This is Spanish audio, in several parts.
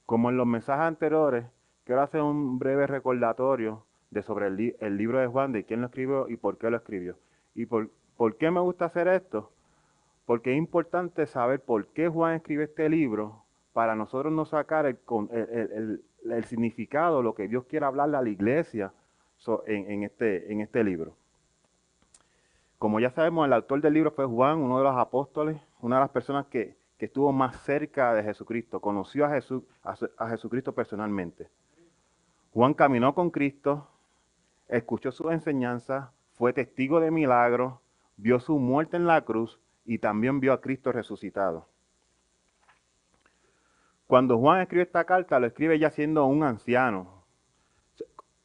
Como en los mensajes anteriores, quiero hacer un breve recordatorio de sobre el libro de Juan, de quién lo escribió y por qué lo escribió. ¿Y por qué me gusta hacer esto? Porque es importante saber por qué Juan escribe este libro para nosotros no sacar el significado, lo que Dios quiere hablarle a la iglesia en este libro. Como ya sabemos, el autor del libro fue Juan, uno de los apóstoles, una de las personas que estuvo más cerca de Jesucristo, conoció a Jesucristo personalmente. Juan caminó con Cristo, escuchó sus enseñanzas, fue testigo de milagros, vio su muerte en la cruz y también vio a Cristo resucitado. Cuando Juan escribe esta carta, lo escribe ya siendo un anciano.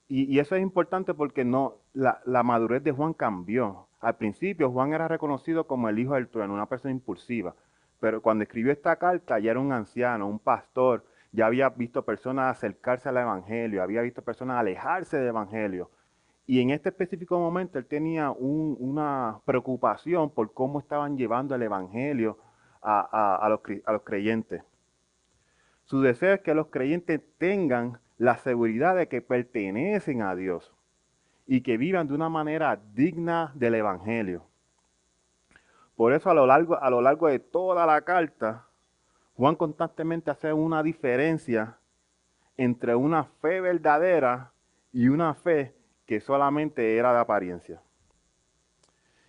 Y eso es importante porque la madurez de Juan cambió. Al principio Juan era reconocido como el hijo del trueno, una persona impulsiva. Pero cuando escribió esta carta ya era un anciano, un pastor, ya había visto personas acercarse al evangelio, había visto personas alejarse del evangelio. Y en este específico momento él tenía una preocupación por cómo estaban llevando el evangelio a los creyentes. Su deseo es que los creyentes tengan la seguridad de que pertenecen a Dios y que vivan de una manera digna del Evangelio. Por eso a lo largo de toda la carta, Juan constantemente hace una diferencia entre una fe verdadera y una fe que solamente era de apariencia.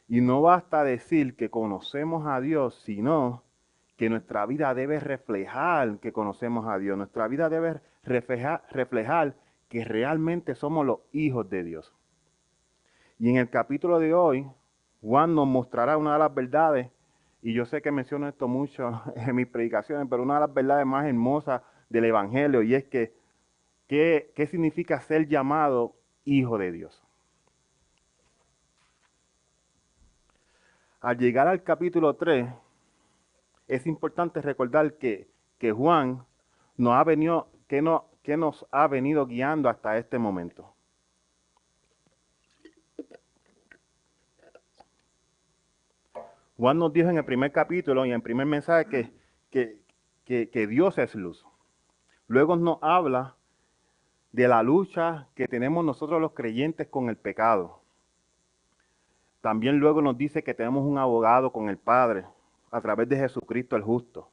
Y no basta decir que conocemos a Dios, sino que nuestra vida debe reflejar que conocemos a Dios. Nuestra vida debe reflejar que realmente somos los hijos de Dios. Y en el capítulo de hoy, Juan nos mostrará una de las verdades, y yo sé que menciono esto mucho en mis predicaciones, pero una de las verdades más hermosas del Evangelio, y es que, ¿qué significa ser llamado hijo de Dios? Al llegar al capítulo 3, es importante recordar que Juan nos ha venido guiando hasta este momento. Juan nos dijo en el primer capítulo y en el primer mensaje que, que Dios es luz. Luego nos habla de la lucha que tenemos nosotros los creyentes con el pecado. También luego nos dice que tenemos un abogado con el Padre a través de Jesucristo el justo.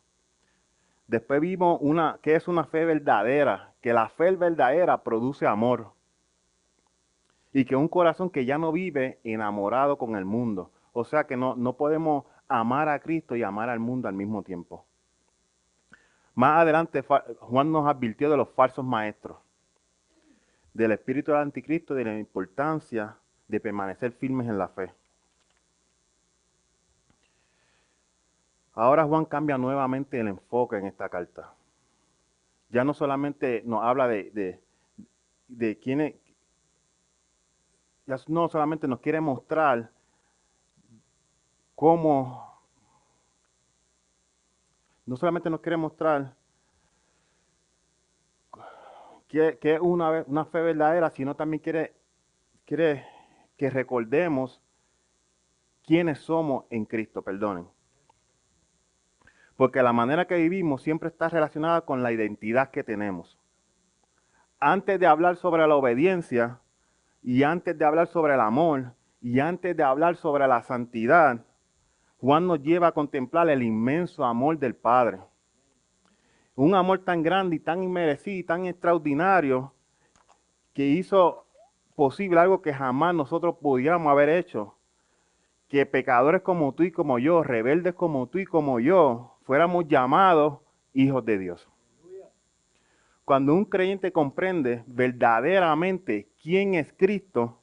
Después vimos que es una fe verdadera, que la fe verdadera produce amor. Y que un corazón que ya no vive enamorado con el mundo. O sea que no podemos amar a Cristo y amar al mundo al mismo tiempo. Más adelante Juan nos advirtió de los falsos maestros, del espíritu del anticristo y de la importancia de permanecer firmes en la fe. Ahora Juan cambia nuevamente el enfoque en esta carta. Ya no solamente nos habla de quién es, ya no solamente nos quiere mostrar cómo, no solamente nos quiere mostrar que es una fe verdadera, sino también quiere que recordemos quiénes somos en Cristo, perdonen. Porque la manera que vivimos siempre está relacionada con la identidad que tenemos. Antes de hablar sobre la obediencia, y antes de hablar sobre el amor, y antes de hablar sobre la santidad, Juan nos lleva a contemplar el inmenso amor del Padre. Un amor tan grande y tan inmerecido y tan extraordinario que hizo posible algo que jamás nosotros pudiéramos haber hecho. Que pecadores como tú y como yo, rebeldes como tú y como yo, fuéramos llamados hijos de Dios. Cuando un creyente comprende verdaderamente quién es Cristo,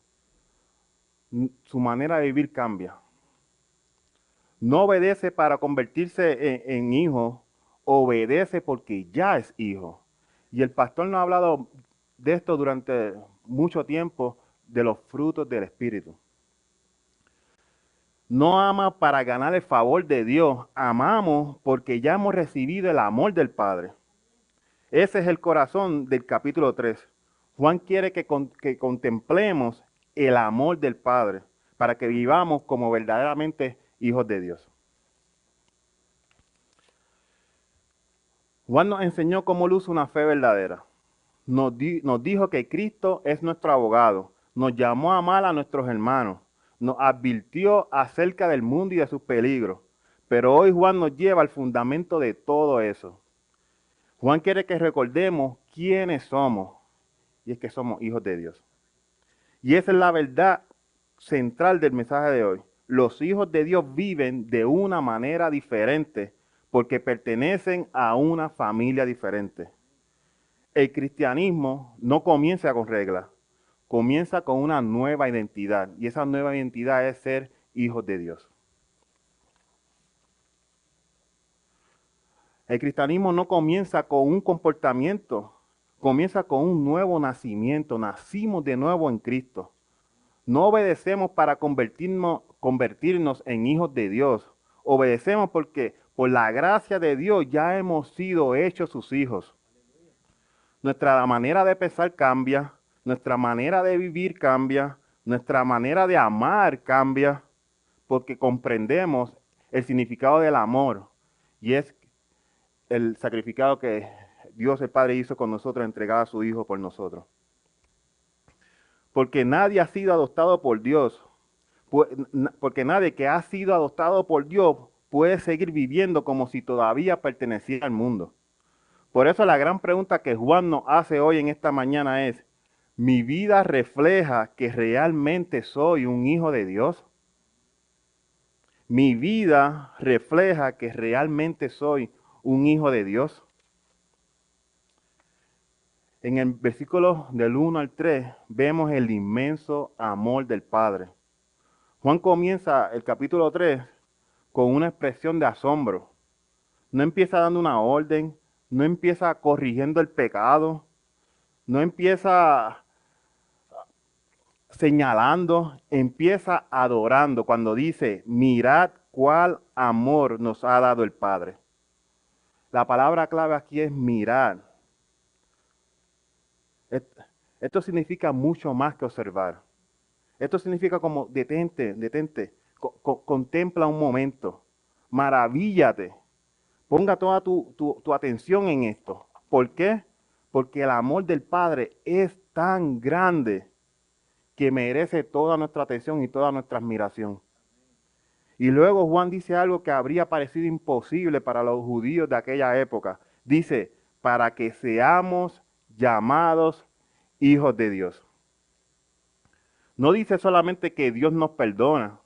su manera de vivir cambia. No obedece para convertirse en hijo, obedece porque ya es hijo. Y el pastor nos ha hablado de esto durante mucho tiempo, de los frutos del Espíritu. No ama para ganar el favor de Dios, amamos porque ya hemos recibido el amor del Padre. Ese es el corazón del capítulo 3. Juan quiere que contemplemos el amor del Padre para que vivamos como verdaderamente hijos de Dios. Juan nos enseñó cómo luce una fe verdadera. Nos dijo que Cristo es nuestro abogado. Nos llamó a amar a nuestros hermanos. Nos advirtió acerca del mundo y de sus peligros. Pero hoy Juan nos lleva al fundamento de todo eso. Juan quiere que recordemos quiénes somos. Y es que somos hijos de Dios. Y esa es la verdad central del mensaje de hoy. Los hijos de Dios viven de una manera diferente porque pertenecen a una familia diferente. El cristianismo no comienza con reglas, comienza con una nueva identidad. Y esa nueva identidad es ser hijos de Dios. El cristianismo no comienza con un comportamiento, comienza con un nuevo nacimiento. Nacimos de nuevo en Cristo. No obedecemos para convertirnos en hijos de Dios. Obedecemos porque por la gracia de Dios ya hemos sido hechos sus hijos. Nuestra manera de pensar cambia, nuestra manera de vivir cambia, nuestra manera de amar cambia, porque comprendemos el significado del amor y es el sacrificado que Dios el Padre hizo con nosotros, entregar a su Hijo por nosotros. Porque nadie ha sido adoptado por Dios, porque nadie que ha sido adoptado por Dios puede seguir viviendo como si todavía perteneciera al mundo. Por eso la gran pregunta que Juan nos hace hoy en esta mañana es, ¿mi vida refleja que realmente soy un hijo de Dios? ¿Mi vida refleja que realmente soy un hijo de Dios? En el versículo del 1 al 3 vemos el inmenso amor del Padre. Juan comienza el capítulo 3 con una expresión de asombro. No empieza dando una orden, no empieza corrigiendo el pecado, no empieza señalando, empieza adorando cuando dice, mirad cuál amor nos ha dado el Padre. La palabra clave aquí es mirar. Esto significa mucho más que observar. Esto significa como detente, contempla un momento, maravíllate, ponga toda tu atención en esto. ¿Por qué? Porque el amor del Padre es tan grande que merece toda nuestra atención y toda nuestra admiración. Y luego Juan dice algo que habría parecido imposible para los judíos de aquella época. Dice, para que seamos llamados hijos de Dios. No dice solamente que Dios nos perdona.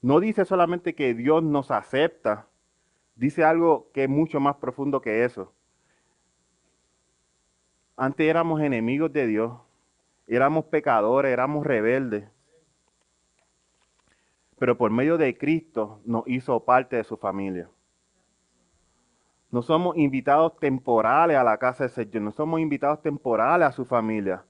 No dice solamente que Dios nos acepta. Dice algo que es mucho más profundo que eso. Antes éramos enemigos de Dios. Éramos pecadores, éramos rebeldes. Pero por medio de Cristo nos hizo parte de su familia. No somos invitados temporales a la casa del Señor, no somos invitados temporales a su familia,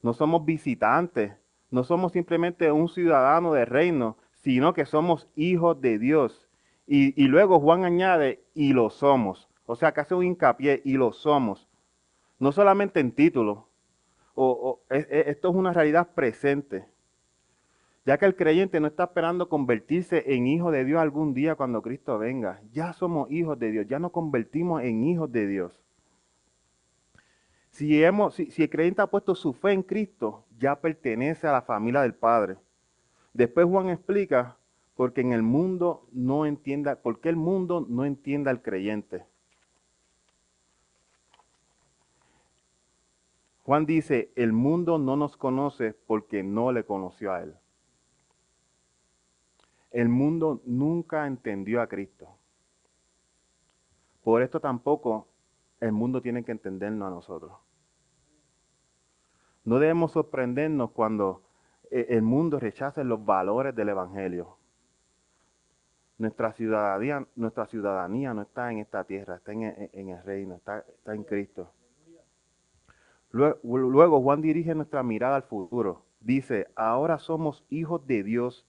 no somos visitantes, no somos simplemente un ciudadano del reino, sino que somos hijos de Dios. Y luego Juan añade, y lo somos. O sea, que hace un hincapié, y lo somos. No solamente en título, esto es una realidad presente. Ya que el creyente no está esperando convertirse en hijo de Dios algún día cuando Cristo venga. Ya somos hijos de Dios, ya nos convertimos en hijos de Dios. Si el creyente ha puesto su fe en Cristo, ya pertenece a la familia del Padre. Después Juan explica porque en el mundo no entienda, porque el mundo no entiende al creyente. Juan dice, el mundo no nos conoce porque no le conoció a él. El mundo nunca entendió a Cristo. Por esto tampoco el mundo tiene que entendernos a nosotros. No debemos sorprendernos cuando el mundo rechace los valores del Evangelio. Nuestra ciudadanía no está en esta tierra, está en el reino, está en Cristo. Luego Juan dirige nuestra mirada al futuro. Dice, ahora somos hijos de Dios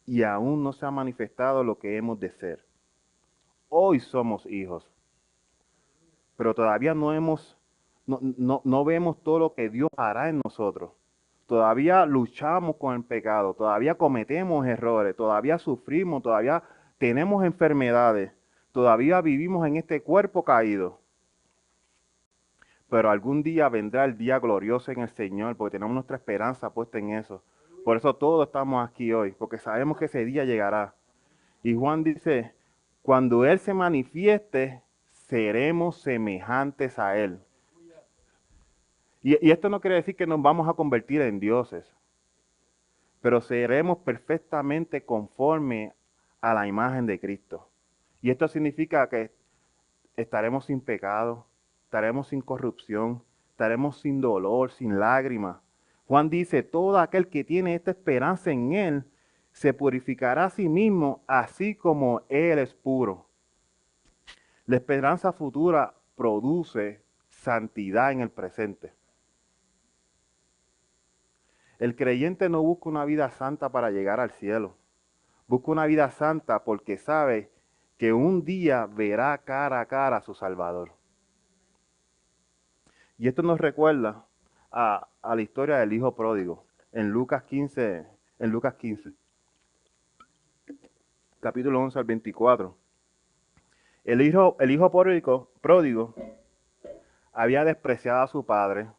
y aún no se ha manifestado lo que hemos de ser. Hoy somos hijos, pero todavía no vemos todo lo que Dios hará en nosotros. Todavía luchamos con el pecado, todavía cometemos errores, todavía sufrimos, todavía tenemos enfermedades, Todavía vivimos en este cuerpo caído, pero algún día vendrá el día glorioso en el Señor, porque tenemos nuestra esperanza puesta en eso. Por eso todos estamos aquí hoy, porque sabemos que ese día llegará. Y Juan dice, cuando Él se manifieste, seremos semejantes a Él. Y esto no quiere decir que nos vamos a convertir en dioses, pero seremos perfectamente conforme a la imagen de Cristo. Y esto significa que estaremos sin pecado, estaremos sin corrupción, estaremos sin dolor, sin lágrimas. Juan dice, todo aquel que tiene esta esperanza en Él se purificará a sí mismo, así como Él es puro. La esperanza futura produce santidad en el presente. El creyente no busca una vida santa para llegar al cielo. Busca una vida santa porque sabe que un día verá cara a cara a su Salvador. Y esto nos recuerda a la historia del hijo pródigo en Lucas 15, capítulo 11 al 24. El hijo pródigo había despreciado a su padre,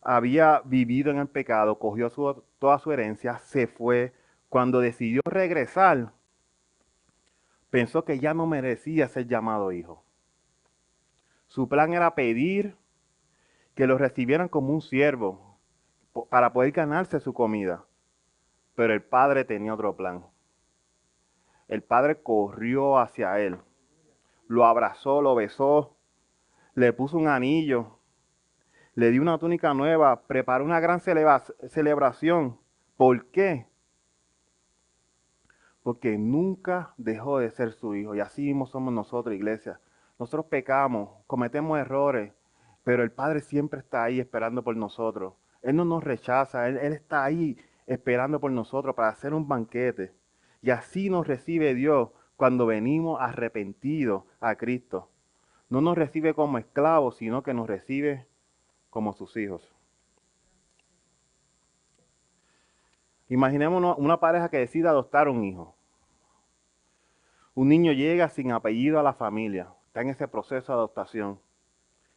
había vivido en el pecado, cogió toda su herencia, se fue. Cuando decidió regresar, pensó que ya no merecía ser llamado hijo. Su plan era pedir que lo recibieran como un siervo para poder ganarse su comida. Pero el padre tenía otro plan. El padre corrió hacia él, lo abrazó, lo besó, le puso un anillo, le dio una túnica nueva, preparó una gran celebración. ¿Por qué? Porque nunca dejó de ser su hijo. Y así mismo somos nosotros, iglesia. Nosotros pecamos, cometemos errores, pero el Padre siempre está ahí esperando por nosotros. Él no nos rechaza, Él está ahí esperando por nosotros para hacer un banquete. Y así nos recibe Dios cuando venimos arrepentidos a Cristo. No nos recibe como esclavos, sino que nos recibe como sus hijos. Imaginémonos una pareja que decida adoptar un hijo. Un niño llega sin apellido a la familia, está en ese proceso de adoptación,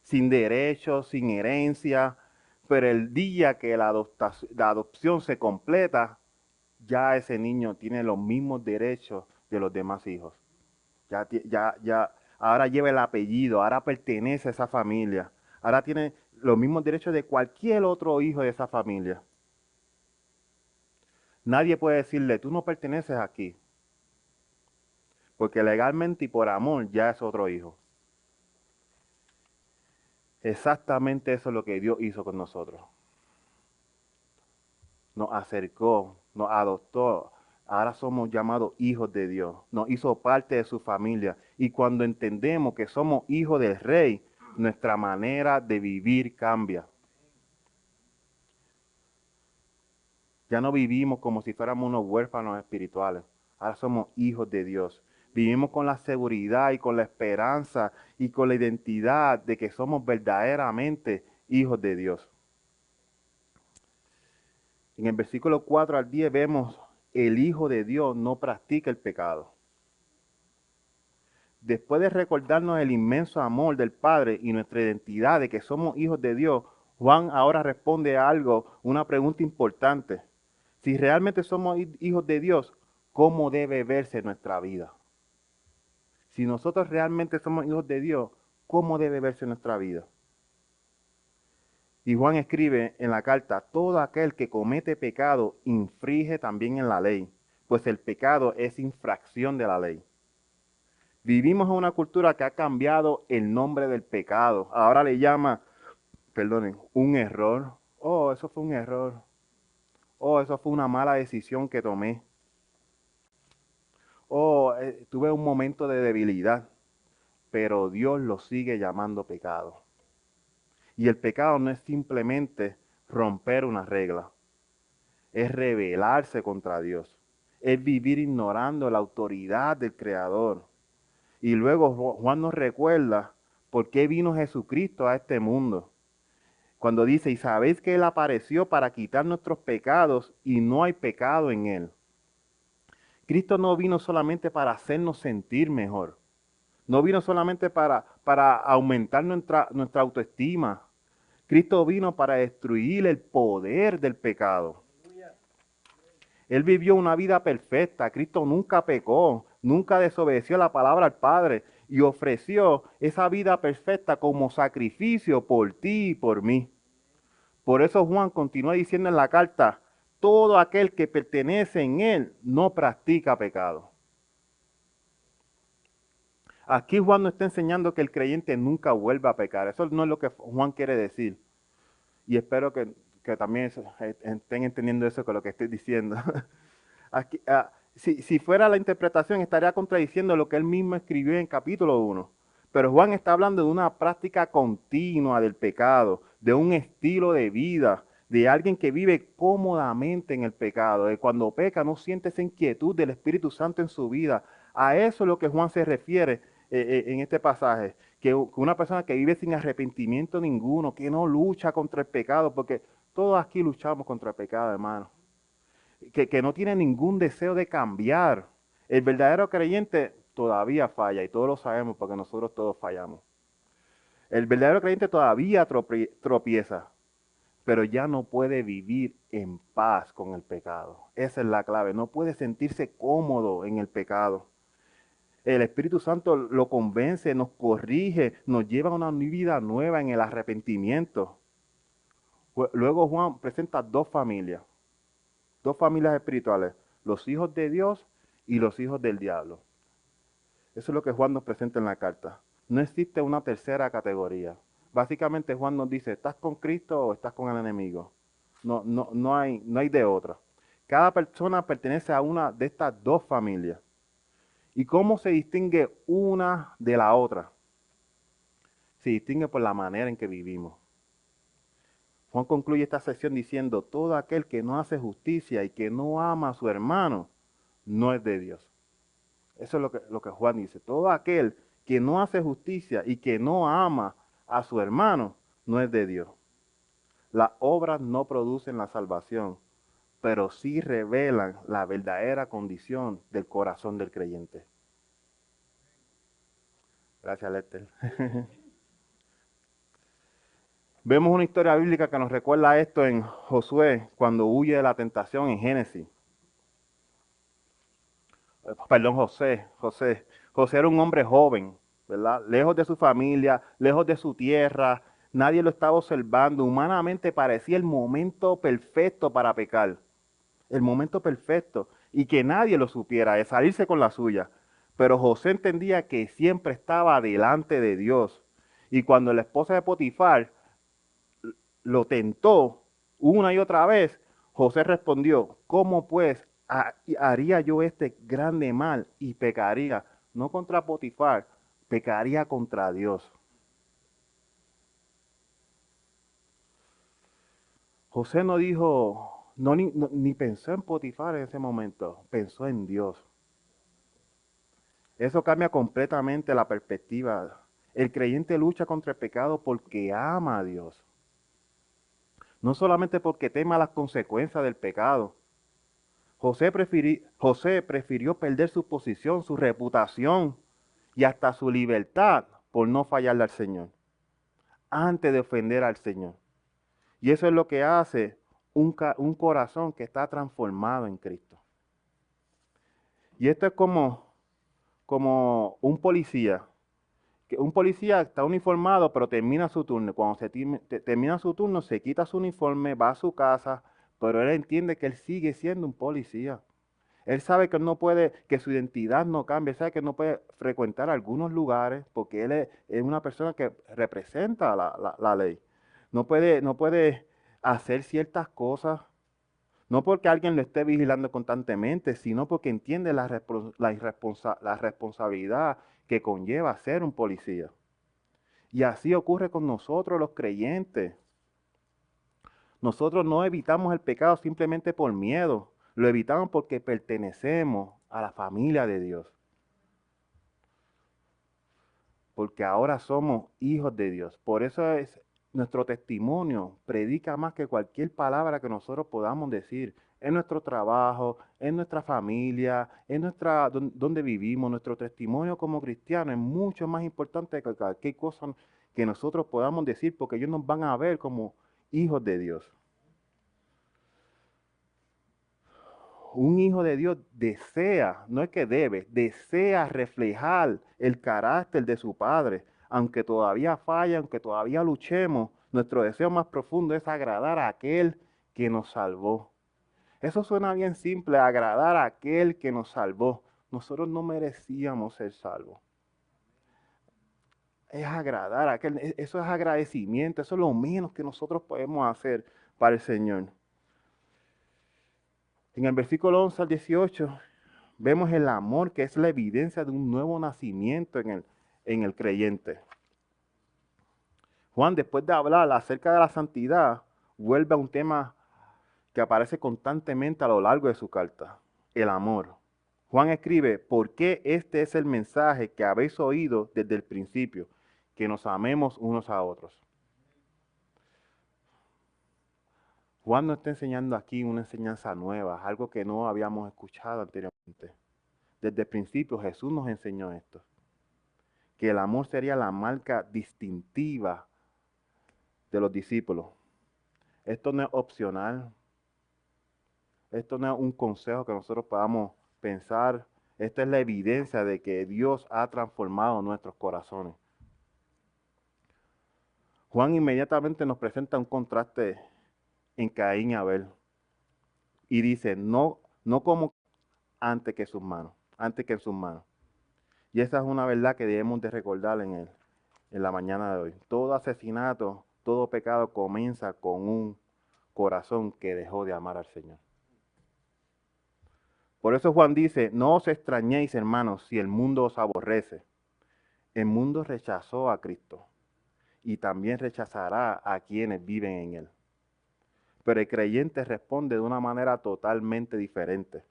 sin derechos, sin herencia, pero el día que la adopción se completa, ya ese niño tiene los mismos derechos de los demás hijos. Ahora lleva el apellido, ahora pertenece a esa familia, ahora tiene los mismos derechos de cualquier otro hijo de esa familia. Nadie puede decirle, tú no perteneces aquí, porque legalmente y por amor ya es otro hijo. Exactamente eso es lo que Dios hizo con nosotros. Nos acercó, nos adoptó. Ahora somos llamados hijos de Dios. Nos hizo parte de su familia. Y cuando entendemos que somos hijos del Rey, nuestra manera de vivir cambia. Ya no vivimos como si fuéramos unos huérfanos espirituales. Ahora somos hijos de Dios. Vivimos con la seguridad y con la esperanza y con la identidad de que somos verdaderamente hijos de Dios. En el versículo 4 al 10 vemos, el Hijo de Dios no practica el pecado. Después de recordarnos el inmenso amor del Padre y nuestra identidad de que somos hijos de Dios, Juan ahora responde a algo, una pregunta importante. Si realmente somos hijos de Dios, ¿cómo debe verse nuestra vida? Si nosotros realmente somos hijos de Dios, ¿cómo debe verse nuestra vida? Y Juan escribe en la carta, todo aquel que comete pecado infringe también en la ley, pues el pecado es infracción de la ley. Vivimos en una cultura que ha cambiado el nombre del pecado. Ahora le llama, un error. Oh, eso fue un error. Oh, eso fue una mala decisión que tomé. Oh, tuve un momento de debilidad. Pero Dios lo sigue llamando pecado. Y el pecado no es simplemente romper una regla. Es rebelarse contra Dios. Es vivir ignorando la autoridad del Creador. Y luego Juan nos recuerda por qué vino Jesucristo a este mundo. Cuando dice, y sabéis que Él apareció para quitar nuestros pecados y no hay pecado en Él. Cristo no vino solamente para hacernos sentir mejor. No vino solamente para aumentar nuestra autoestima. Cristo vino para destruir el poder del pecado. Él vivió una vida perfecta. Cristo nunca pecó, nunca desobedeció la palabra al Padre y ofreció esa vida perfecta como sacrificio por ti y por mí. Por eso Juan continúa diciendo en la carta, todo aquel que pertenece en él no practica pecado. Aquí Juan no está enseñando que el creyente nunca vuelva a pecar. Eso no es lo que Juan quiere decir. Y espero que también estén entendiendo eso con lo que estoy diciendo. Aquí, si fuera la interpretación, estaría contradiciendo lo que él mismo escribió en capítulo 1. Pero Juan está hablando de una práctica continua del pecado, de un estilo de vida, de alguien que vive cómodamente en el pecado, de cuando peca no siente esa inquietud del Espíritu Santo en su vida. A eso es lo que Juan se refiere en este pasaje, que una persona que vive sin arrepentimiento ninguno, que no lucha contra el pecado, porque todos aquí luchamos contra el pecado, hermano. Que no tiene ningún deseo de cambiar. El verdadero creyente todavía falla y todos lo sabemos porque nosotros todos fallamos. El verdadero creyente todavía tropieza, pero ya no puede vivir en paz con el pecado. Esa es la clave. No puede sentirse cómodo en el pecado. El Espíritu Santo lo convence, nos corrige, nos lleva a una vida nueva en el arrepentimiento. Luego Juan presenta dos familias espirituales, los hijos de Dios y los hijos del diablo. Eso es lo que Juan nos presenta en la carta. No existe una tercera categoría. Básicamente Juan nos dice, ¿estás con Cristo o estás con el enemigo? No hay de otra. Cada persona pertenece a una de estas dos familias. ¿Y cómo se distingue una de la otra? Se distingue por la manera en que vivimos. Juan concluye esta sección diciendo, todo aquel que no hace justicia y que no ama a su hermano, no es de Dios. Eso es lo que Juan dice. Todo aquel que no hace justicia y que no ama a su hermano, no es de Dios. Las obras no producen la salvación, pero sí revelan la verdadera condición del corazón del creyente. Gracias, Lester. Vemos una historia bíblica que nos recuerda esto en Josué, cuando huye de la tentación en Génesis. Perdón, José era un hombre joven, ¿verdad? Lejos de su familia, lejos de su tierra, nadie lo estaba observando. Humanamente parecía el momento perfecto para pecar, el momento perfecto, y que nadie lo supiera, de salirse con la suya. Pero José entendía que siempre estaba delante de Dios. Y cuando la esposa de Potifar lo tentó una y otra vez, José respondió, ¿cómo pues haría yo este grande mal y pecaría? No contra Potifar, pecaría contra Dios. José no dijo, ni pensó en Potifar en ese momento, pensó en Dios. Eso cambia completamente la perspectiva. El creyente lucha contra el pecado porque ama a Dios. No solamente porque tema las consecuencias del pecado. José prefirió perder su posición, su reputación y hasta su libertad por no fallarle al Señor, antes de ofender al Señor. Y eso es lo que hace un corazón que está transformado en Cristo. Y esto es como un policía. Que un policía está uniformado, pero termina su turno. Cuando termina su turno, se quita su uniforme, va a su casa, pero él entiende que él sigue siendo un policía. Él sabe que él no puede, que su identidad no cambie, él sabe que él no puede frecuentar algunos lugares porque él es una persona que representa la ley. No puede hacer ciertas cosas, no porque alguien lo esté vigilando constantemente, sino porque entiende la responsabilidad que conlleva ser un policía. Y así ocurre con nosotros los creyentes. Nosotros no evitamos el pecado simplemente por miedo, lo evitamos porque pertenecemos a la familia de Dios. Porque ahora somos hijos de Dios. Por eso es nuestro testimonio predica más que cualquier palabra que nosotros podamos decir. en nuestro trabajo, en nuestra familia, donde vivimos, nuestro testimonio como cristianos es mucho más importante que cualquier cosa que nosotros podamos decir, porque ellos nos van a ver como hijos de Dios. Un hijo de Dios desea, no es que debe, desea reflejar el carácter de su padre. Aunque todavía falle, aunque todavía luchemos, nuestro deseo más profundo es agradar a aquel que nos salvó. Eso suena bien simple, agradar a aquel que nos salvó. Nosotros no merecíamos ser salvos. Es agradar a aquel, eso es agradecimiento, eso es lo menos que nosotros podemos hacer para el Señor. En el versículo 11 al 18 vemos el amor que es la evidencia de un nuevo nacimiento en el creyente. Juan, después de hablar acerca de la santidad, vuelve a un tema que aparece constantemente a lo largo de su carta, el amor. Juan escribe, porque este es el mensaje que habéis oído desde el principio, que nos amemos unos a otros. Juan nos está enseñando aquí una enseñanza nueva, algo que no habíamos escuchado anteriormente. Desde el principio Jesús nos enseñó esto, que el amor sería la marca distintiva de los discípulos. Esto no es opcional, esto no es un consejo que nosotros podamos pensar, esta es la evidencia de que Dios ha transformado nuestros corazones. Juan inmediatamente nos presenta un contraste en Caín y Abel y dice, no como antes que en sus manos. Y esa es una verdad que debemos de recordar en la mañana de hoy. Todo asesinato, todo pecado comienza con un corazón que dejó de amar al Señor. Por eso Juan dice, no os extrañéis, hermanos, si el mundo os aborrece. El mundo rechazó a Cristo y también rechazará a quienes viven en él. Pero el creyente responde de una manera totalmente diferente.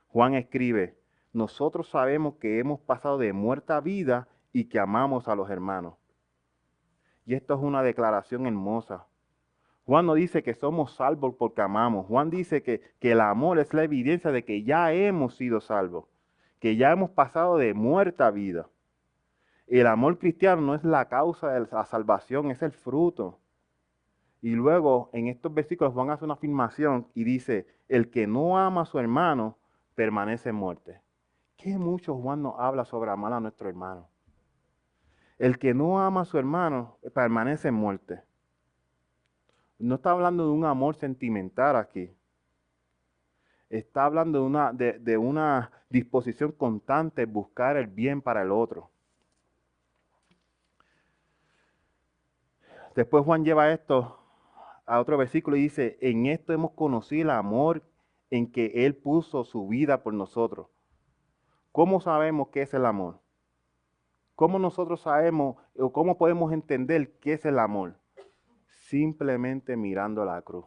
Juan escribe, nosotros sabemos que hemos pasado de muerte a vida y que amamos a los hermanos. Y esto es una declaración hermosa. Juan no dice que somos salvos porque amamos. Juan dice que el amor es la evidencia de que ya hemos sido salvos, que ya hemos pasado de muerte a vida. El amor cristiano no es la causa de la salvación, es el fruto. Y luego en estos versículos Juan hace una afirmación y dice, el que no ama a su hermano permanece en muerte. ¿Qué mucho Juan nos habla sobre amar a nuestro hermano? El que no ama a su hermano permanece en muerte. No está hablando de un amor sentimental aquí. Está hablando de una disposición constante en buscar el bien para el otro. Después Juan lleva esto a otro versículo y dice, en esto hemos conocido el amor en que Él puso su vida por nosotros. ¿Cómo sabemos qué es el amor? ¿Cómo nosotros sabemos o cómo podemos entender qué es el amor? Simplemente mirando la cruz.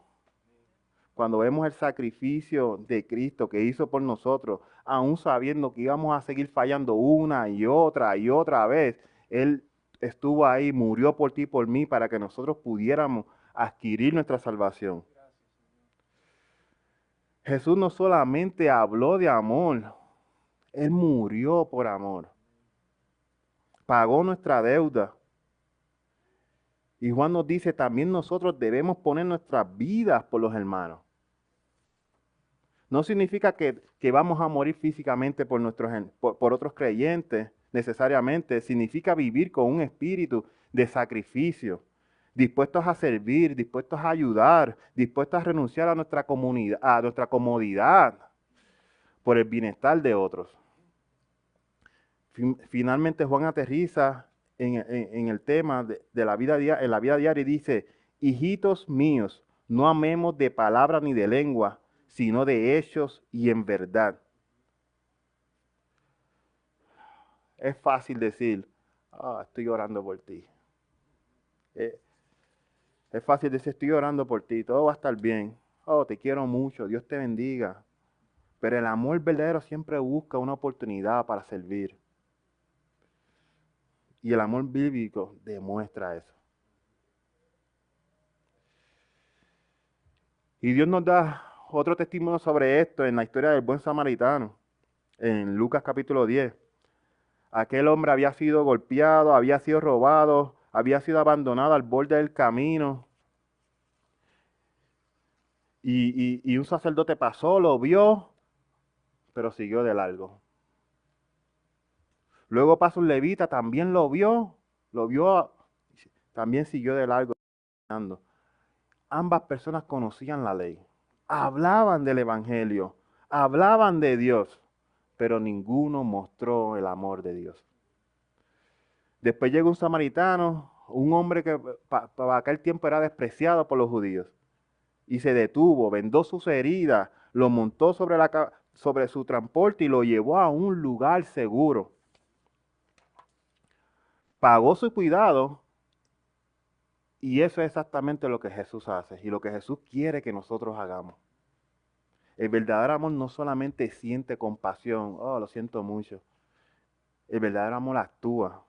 Cuando vemos el sacrificio de Cristo que hizo por nosotros, aún sabiendo que íbamos a seguir fallando una y otra vez, Él estuvo ahí, murió por ti y por mí para que nosotros pudiéramos adquirir nuestra salvación. Jesús no solamente habló de amor, Él murió por amor. Pagó nuestra deuda. Y Juan nos dice, también nosotros debemos poner nuestras vidas por los hermanos. No significa que vamos a morir físicamente por otros creyentes necesariamente. Significa vivir con un espíritu de sacrificio, dispuestos a servir, dispuestos a ayudar, dispuestos a renunciar a nuestra comunidad, a nuestra comodidad por el bienestar de otros. Finalmente Juan aterriza en el tema de la vida, en la vida diaria y dice, hijitos míos, no amemos de palabra ni de lengua, sino de hechos y en verdad. Es fácil decir, estoy orando por ti. Es fácil decir, estoy orando por ti, todo va a estar bien. Oh, te quiero mucho, Dios te bendiga. Pero el amor verdadero siempre busca una oportunidad para servir. Y el amor bíblico demuestra eso. Y Dios nos da otro testimonio sobre esto en la historia del buen samaritano, en Lucas capítulo 10. Aquel hombre había sido golpeado, había sido robado, había sido abandonado al borde del camino. Y un sacerdote pasó, lo vio, pero siguió de largo. Luego pasó un levita, también lo vio, también siguió de largo. Ambas personas conocían la ley, hablaban del evangelio, hablaban de Dios, pero ninguno mostró el amor de Dios. Después llegó un samaritano, un hombre que para aquel tiempo era despreciado por los judíos, y se detuvo, vendó sus heridas, lo montó sobre su transporte y lo llevó a un lugar seguro. Pagó su cuidado, y eso es exactamente lo que Jesús hace y lo que Jesús quiere que nosotros hagamos. El verdadero amor no solamente siente compasión, oh, lo siento mucho. El verdadero amor actúa.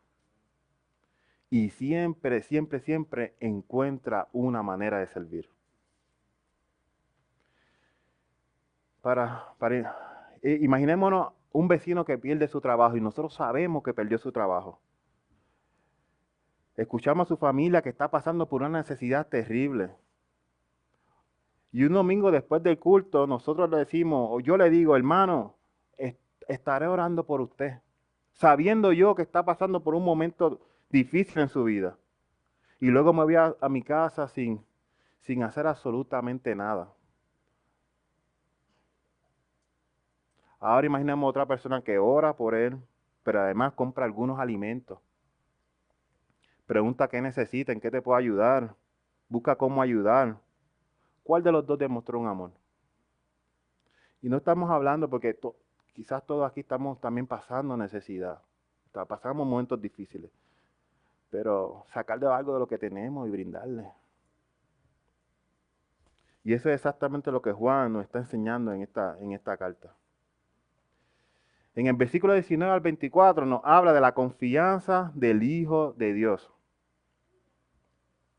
Y siempre, siempre, siempre encuentra una manera de servir. Imaginémonos un vecino que pierde su trabajo y nosotros sabemos que perdió su trabajo. Escuchamos a su familia que está pasando por una necesidad terrible. Y un domingo después del culto, nosotros le decimos, o yo le digo, hermano, estaré orando por usted, sabiendo yo que está pasando por un momento difícil en su vida. Y luego me voy a mi casa sin hacer absolutamente nada. Ahora imaginemos otra persona que ora por él, pero además compra algunos alimentos. Pregunta qué necesita, en qué te puedo ayudar. Busca cómo ayudar. ¿Cuál de los dos demostró un amor? Y no estamos hablando porque quizás todos aquí estamos también pasando necesidad. Pasamos momentos difíciles. Pero sacarle algo de lo que tenemos y brindarle. Y eso es exactamente lo que Juan nos está enseñando en esta carta. En el versículo 19 al 24 nos habla de la confianza del Hijo de Dios.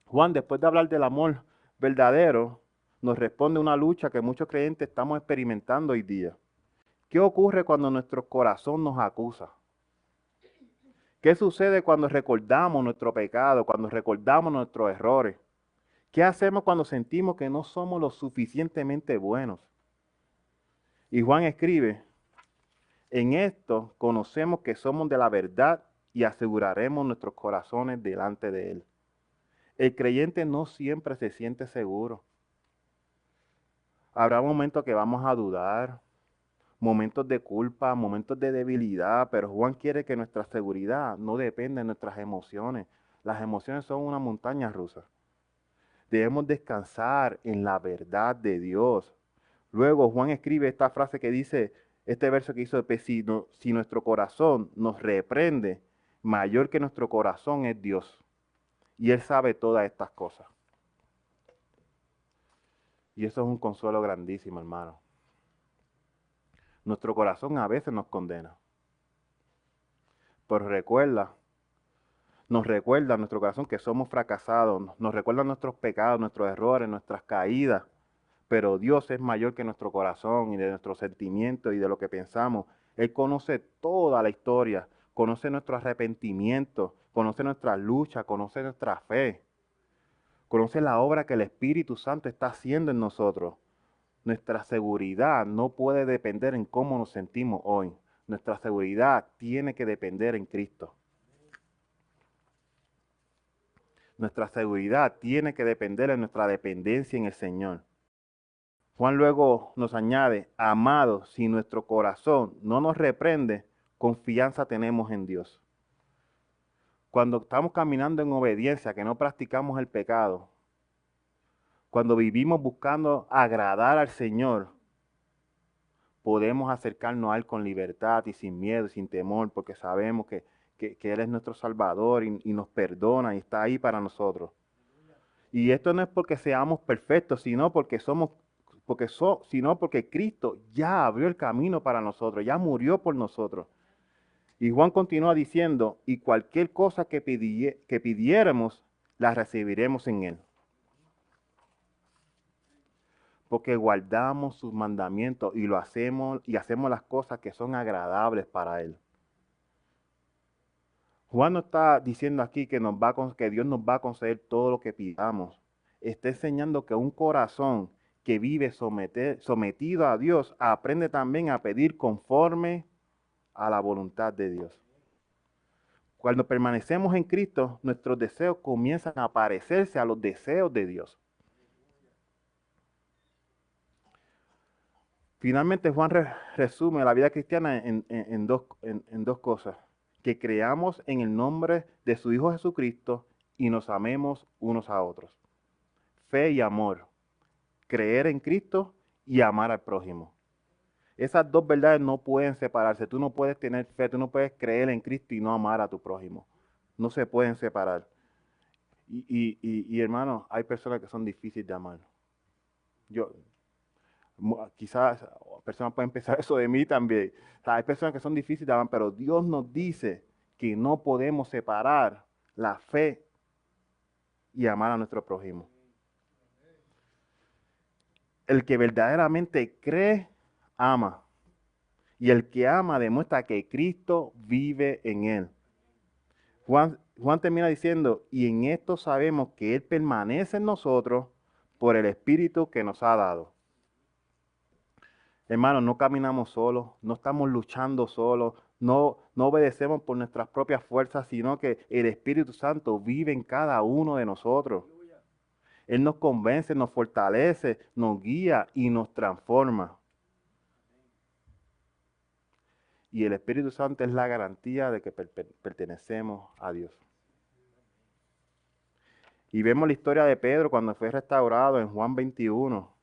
Juan, después de hablar del amor verdadero, nos responde una lucha que muchos creyentes estamos experimentando hoy día. ¿Qué ocurre cuando nuestro corazón nos acusa? ¿Qué sucede cuando recordamos nuestro pecado, cuando recordamos nuestros errores? ¿Qué hacemos cuando sentimos que no somos lo suficientemente buenos? Y Juan escribe, en esto conocemos que somos de la verdad y aseguraremos nuestros corazones delante de Él. El creyente no siempre se siente seguro. Habrá momentos que vamos a dudar, momentos de culpa, momentos de debilidad, pero Juan quiere que nuestra seguridad no dependa de nuestras emociones. Las emociones son una montaña rusa. Debemos descansar en la verdad de Dios. Luego Juan escribe esta frase que dice, este verso que hizo, si nuestro corazón nos reprende, mayor que nuestro corazón es Dios. Y Él sabe todas estas cosas. Y eso es un consuelo grandísimo, hermano. Nuestro corazón a veces nos condena. Pero nos recuerda nuestro corazón que somos fracasados, nos recuerda nuestros pecados, nuestros errores, nuestras caídas. Pero Dios es mayor que nuestro corazón y de nuestros sentimientos y de lo que pensamos. Él conoce toda la historia, conoce nuestro arrepentimiento, conoce nuestra lucha, conoce nuestra fe, conoce la obra que el Espíritu Santo está haciendo en nosotros. Nuestra seguridad no puede depender en cómo nos sentimos hoy. Nuestra seguridad tiene que depender en Cristo. Nuestra seguridad tiene que depender en nuestra dependencia en el Señor. Juan luego nos añade, amados, si nuestro corazón no nos reprende, confianza tenemos en Dios. Cuando estamos caminando en obediencia, que no practicamos el pecado, cuando vivimos buscando agradar al Señor, podemos acercarnos a Él con libertad y sin miedo, sin temor, porque sabemos que Él es nuestro Salvador y nos perdona y está ahí para nosotros. Y esto no es porque seamos perfectos, sino porque Cristo ya abrió el camino para nosotros, ya murió por nosotros. Y Juan continúa diciendo, y cualquier cosa que pidiéramos, la recibiremos en Él. porque guardamos sus mandamientos y lo hacemos y hacemos las cosas que son agradables para Él. Juan no está diciendo aquí que, que Dios nos va a conceder todo lo que pidamos. Está enseñando que un corazón que vive sometido a Dios aprende también a pedir conforme a la voluntad de Dios. Cuando permanecemos en Cristo, nuestros deseos comienzan a parecerse a los deseos de Dios. Finalmente, Juan resume la vida cristiana en dos cosas. Que creamos en el nombre de su Hijo Jesucristo y nos amemos unos a otros. Fe y amor. Creer en Cristo y amar al prójimo. Esas dos verdades no pueden separarse. Tú no puedes tener fe, tú no puedes creer en Cristo y no amar a tu prójimo. No se pueden separar. Y hermano, hay personas que son difíciles de amar. Quizás personas pueden pensar eso de mí también. O sea, hay personas que son difíciles de amar, pero Dios nos dice que no podemos separar la fe y amar a nuestro prójimo. El que verdaderamente cree, ama. Y el que ama demuestra que Cristo vive en él. Juan termina diciendo, y en esto sabemos que Él permanece en nosotros por el Espíritu que nos ha dado. Hermanos, no caminamos solos, no estamos luchando solos, no obedecemos por nuestras propias fuerzas, sino que el Espíritu Santo vive en cada uno de nosotros. Él nos convence, nos fortalece, nos guía y nos transforma. Y el Espíritu Santo es la garantía de que pertenecemos a Dios. Y vemos la historia de Pedro cuando fue restaurado en Juan 21.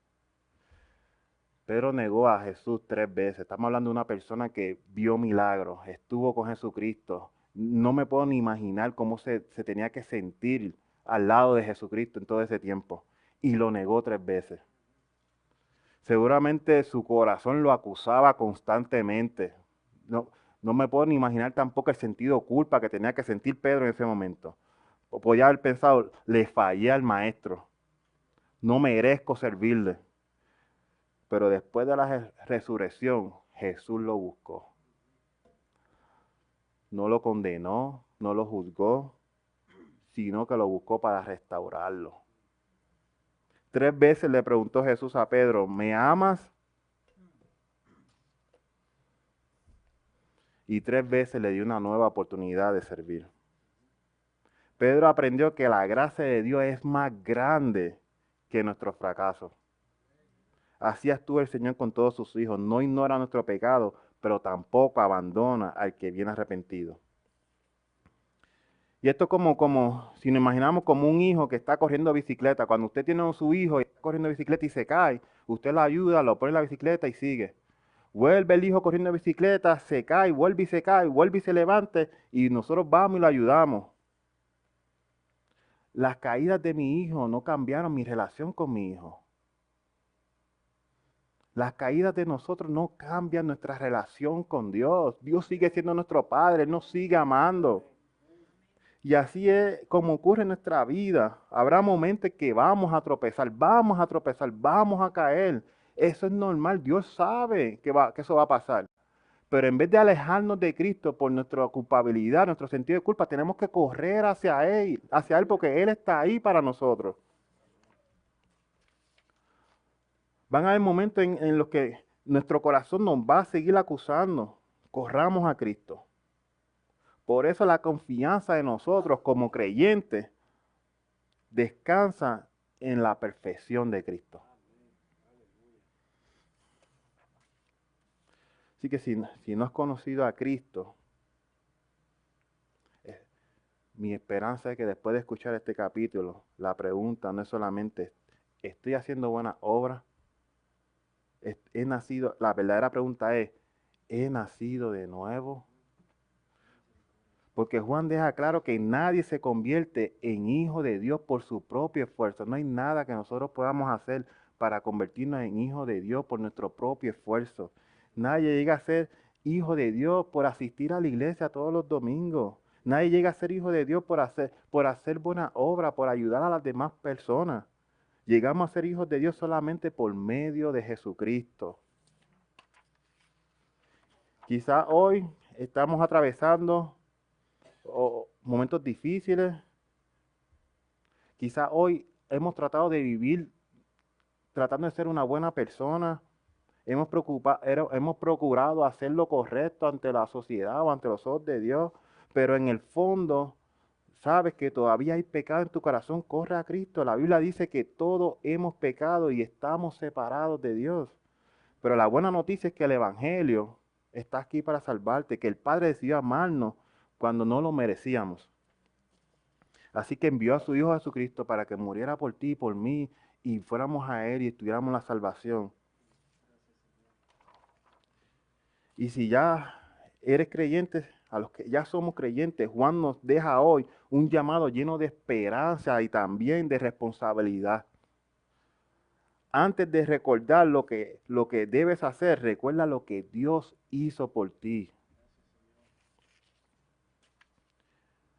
Pedro negó a Jesús 3 veces. Estamos hablando de una persona que vio milagros, estuvo con Jesucristo. No me puedo ni imaginar cómo se tenía que sentir al lado de Jesucristo en todo ese tiempo. Y lo negó 3 veces. Seguramente su corazón lo acusaba constantemente. No me puedo ni imaginar tampoco el sentido de culpa que tenía que sentir Pedro en ese momento. O podía haber pensado, le fallé al maestro. No merezco servirle. Pero después de la resurrección, Jesús lo buscó. No lo condenó, no lo juzgó, sino que lo buscó para restaurarlo. 3 veces le preguntó Jesús a Pedro, ¿me amas? Y 3 veces le dio una nueva oportunidad de servir. Pedro aprendió que la gracia de Dios es más grande que nuestros fracasos. Así actúa el Señor con todos sus hijos. No ignora nuestro pecado, pero tampoco abandona al que viene arrepentido. Y esto como si nos imaginamos como un hijo que está corriendo bicicleta. Cuando usted tiene a su hijo y está corriendo bicicleta y se cae, usted lo ayuda, lo pone en la bicicleta y sigue. Vuelve el hijo corriendo bicicleta, se cae, vuelve y se cae, vuelve y se levanta y nosotros vamos y lo ayudamos. Las caídas de mi hijo no cambiaron mi relación con mi hijo. Las caídas de nosotros no cambian nuestra relación con Dios. Dios sigue siendo nuestro Padre, Él nos sigue amando. Y así es como ocurre en nuestra vida. Habrá momentos que vamos a tropezar, vamos a caer. Eso es normal, Dios sabe que eso va a pasar. Pero en vez de alejarnos de Cristo por nuestra culpabilidad, nuestro sentido de culpa, tenemos que correr hacia Él porque Él está ahí para nosotros. Van a haber momentos en los que nuestro corazón nos va a seguir acusando. Corramos a Cristo. Por eso la confianza de nosotros como creyentes descansa en la perfección de Cristo. Así que si no has conocido a Cristo, mi esperanza es que después de escuchar este capítulo, la pregunta no es solamente, ¿estoy haciendo buenas obras? La verdadera pregunta es, ¿he nacido de nuevo? Porque Juan deja claro que nadie se convierte en hijo de Dios por su propio esfuerzo. No hay nada que nosotros podamos hacer para convertirnos en hijo de Dios por nuestro propio esfuerzo. Nadie llega a ser hijo de Dios por asistir a la iglesia todos los domingos. Nadie llega a ser hijo de Dios por hacer buena obra, por ayudar a las demás personas. Llegamos a ser hijos de Dios solamente por medio de Jesucristo. Quizá hoy estamos atravesando momentos difíciles. Quizá hoy hemos tratado de vivir tratando de ser una buena persona. Hemos procurado hacer lo correcto ante la sociedad o ante los ojos de Dios, pero en el fondo sabes que todavía hay pecado en tu corazón. Corre a Cristo. La Biblia dice que todos hemos pecado y estamos separados de Dios. Pero la buena noticia es que el Evangelio está aquí para salvarte, que el Padre decidió amarnos cuando no lo merecíamos. Así que envió a su Hijo Jesucristo para que muriera por ti y por mí y fuéramos a Él y estuviéramos la salvación. Y si ya eres creyente, a los que ya somos creyentes, Juan nos deja hoy un llamado lleno de esperanza y también de responsabilidad. Antes de recordar lo que debes hacer, recuerda lo que Dios hizo por ti.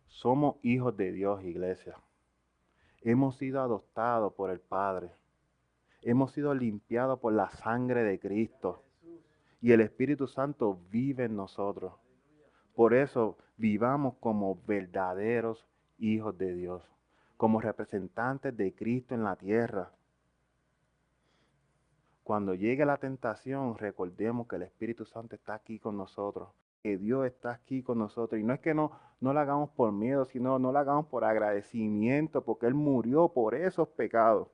Somos hijos de Dios, iglesia. Hemos sido adoptados por el Padre. Hemos sido limpiados por la sangre de Cristo. Y el Espíritu Santo vive en nosotros. Por eso vivamos como verdaderos hijos de Dios, como representantes de Cristo en la tierra. Cuando llegue la tentación, recordemos que el Espíritu Santo está aquí con nosotros, que Dios está aquí con nosotros. Y no es que no lo hagamos por miedo, sino no lo hagamos por agradecimiento, porque Él murió por esos pecados.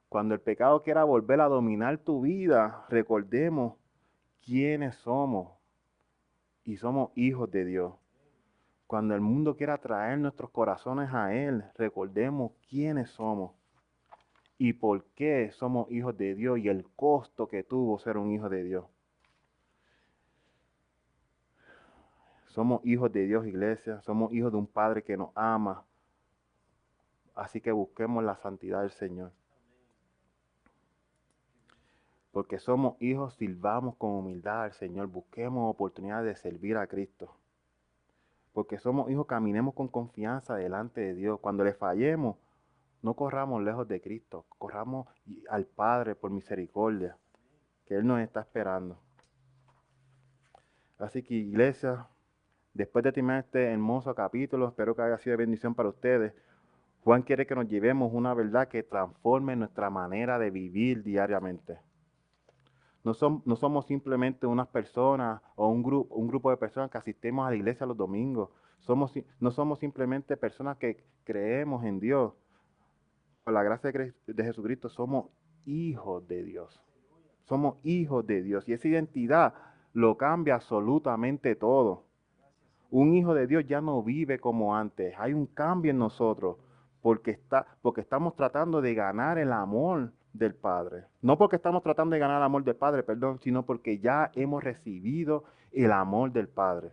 Cuando el pecado quiera volver a dominar tu vida, recordemos quiénes somos y somos hijos de Dios. Cuando el mundo quiera traer nuestros corazones a Él, recordemos quiénes somos y por qué somos hijos de Dios y el costo que tuvo ser un hijo de Dios. Somos hijos de Dios, iglesia. Somos hijos de un Padre que nos ama. Así que busquemos la santidad del Señor. Porque somos hijos, sirvamos con humildad al Señor. Busquemos oportunidad de servir a Cristo. Porque somos hijos, caminemos con confianza delante de Dios. Cuando le fallemos, no corramos lejos de Cristo. Corramos al Padre por misericordia, que Él nos está esperando. Así que, iglesia, después de terminar este hermoso capítulo, espero que haya sido de bendición para ustedes. Juan quiere que nos llevemos una verdad que transforme nuestra manera de vivir diariamente. No somos simplemente unas personas o un grupo de personas que asistimos a la iglesia los domingos. No somos simplemente personas que creemos en Dios. Por la gracia de Jesucristo somos hijos de Dios. Somos hijos de Dios. Y esa identidad lo cambia absolutamente todo. Un hijo de Dios ya no vive como antes. Hay un cambio en nosotros porque estamos tratando de ganar el amor del Padre. No porque estamos tratando de ganar el amor del Padre, perdón, sino porque ya hemos recibido el amor del Padre.